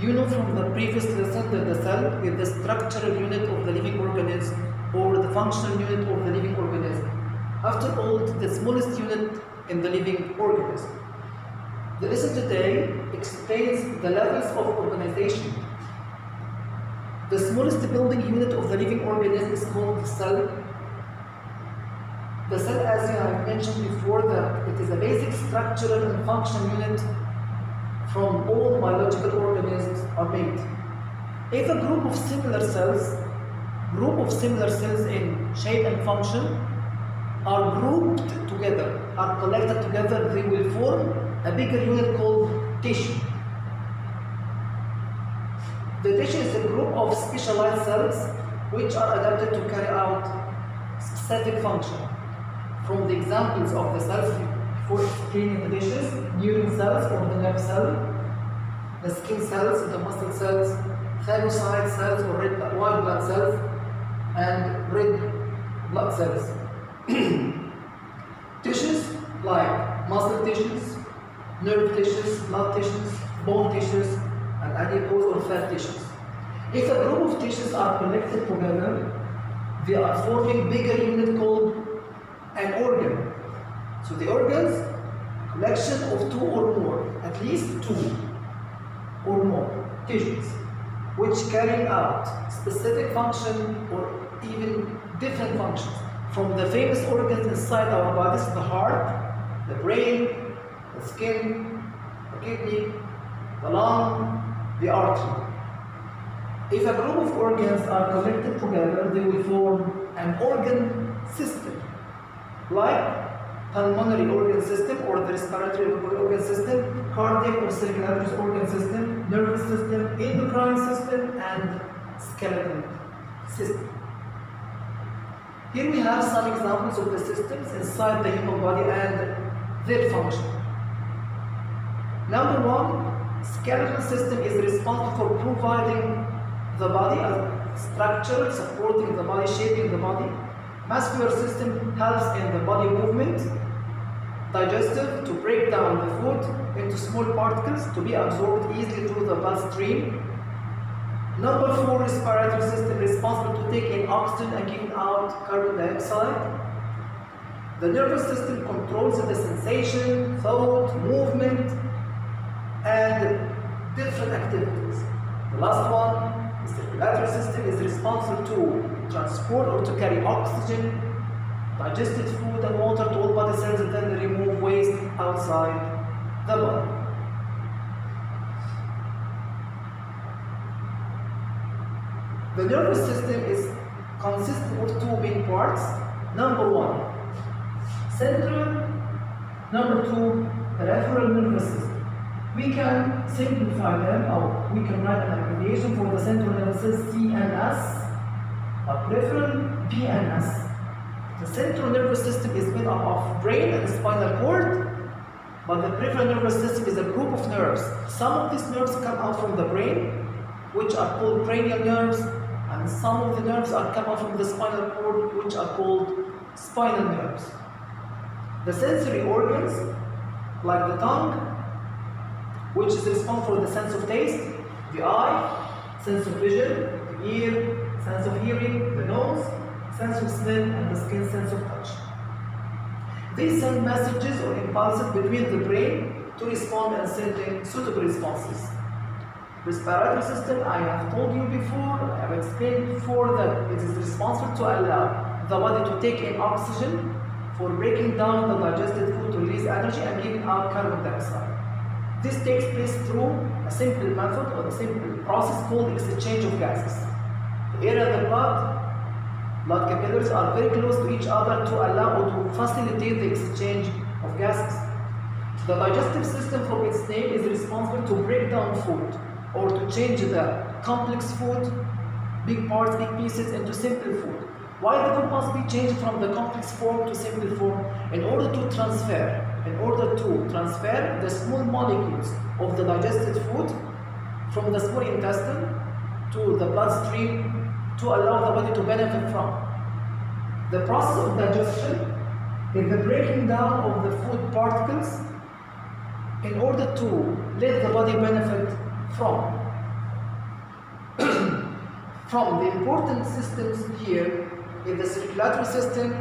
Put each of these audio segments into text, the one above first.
You know from the previous lesson that the cell is the structural unit of the living organism or the functional unit of the living organism. After all, the smallest unit in the living organism. The lesson today explains the levels of organization. The smallest building unit of the living organism is called the cell. The cell, as I have mentioned before, that it is a basic structural and functional unit from all biological organisms are made. If a group of similar cells in shape and function are grouped together, are collected together, they will form a bigger unit called tissue. The tissue is a group of specialized cells which are adapted to carry out specific function. From the examples of the cells before explaining the tissues, neuron cells or the nerve cell, the skin cells, the muscle cells, thyrocyte cells or white blood cells, and red blood cells. Tissues like muscle tissues, nerve tissues, blood tissues, bone tissues, and adipose or fat tissues. If a group of tissues are connected together, they are forming bigger unit called an organ. So the organs, collection of two or more, at least two or more tissues, which carry out specific function or even different functions. From the famous organs inside our bodies, the heart, the brain, the skin, the kidney, the lung, the artery. If a group of organs are connected together, they will form an organ system, like pulmonary organ system or the respiratory organ system, cardiac or circulatory organ system, nervous system, endocrine system, and skeletal system. Here we have some examples of the systems inside the human body and their function. Number one, skeletal system is responsible for providing the body as structure, supporting the body, shaping the body. Muscular system helps in the body movement. Digestive, to break down the food into small particles to be absorbed easily through the bloodstream. Number four, respiratory system responsible to take in oxygen and giving out carbon dioxide. The nervous system controls the sensation, thought, movement, and different activities. The last one, the circulatory system is responsible to transport or to carry oxygen, digested food and water to all body cells, and then remove waste outside the body. The nervous system consists of two main parts. Number one, central. Number two, peripheral nervous system. We can simplify them, or we can write an abbreviation for the central nervous system, CNS, a peripheral, PNS. The central nervous system is made up of brain and spinal cord, but the peripheral nervous system is a group of nerves. Some of these nerves come out from the brain, which are called cranial nerves, and some of the nerves are come out from the spinal cord, which are called spinal nerves. The sensory organs, like the tongue, which is responsible for the sense of taste, the eye, sense of vision, the ear, sense of hearing, the nose, sense of smell, and the skin, sense of touch. They send messages or impulses between the brain to respond and send suitable responses. Respiratory system, I have told you before, I have explained before that it is responsible to allow the body to take in oxygen for breaking down the digested food to release energy and giving out carbon dioxide. This takes place through a simple method or a simple process called exchange of gases. The air and the blood capillaries are very close to each other to allow or to facilitate the exchange of gases. The digestive system, from its name, is responsible to break down food or to change the complex food, big parts, big pieces, into simple food. Why the food must be changed from the complex form to simple form? In order to transfer the small molecules of the digested food from the small intestine to the bloodstream to allow the body to benefit from. The process of digestion is the breaking down of the food particles in order to let the body benefit from. from the important systems here is the circulatory system,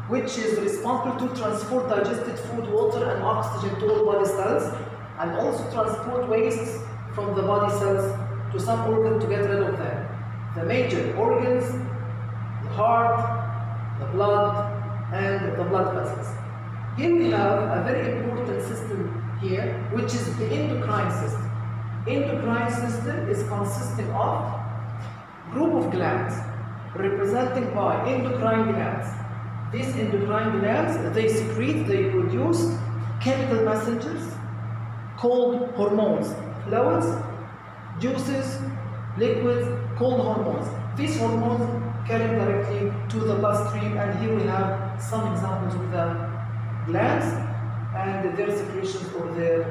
which is responsible to transport digested food, water, and oxygen to all body cells, and also transport wastes from the body cells to some organ to get rid of them. The major organs, the heart, the blood, and the blood vessels. Here we have a very important system here, which is the endocrine system. Endocrine system is consisting of group of glands represented by endocrine glands. These endocrine glands, they secrete, they produce chemical messengers called hormones, fluids, juices, liquids called hormones. These hormones carry directly to the bloodstream, and here we have some examples of the glands and their secretions or their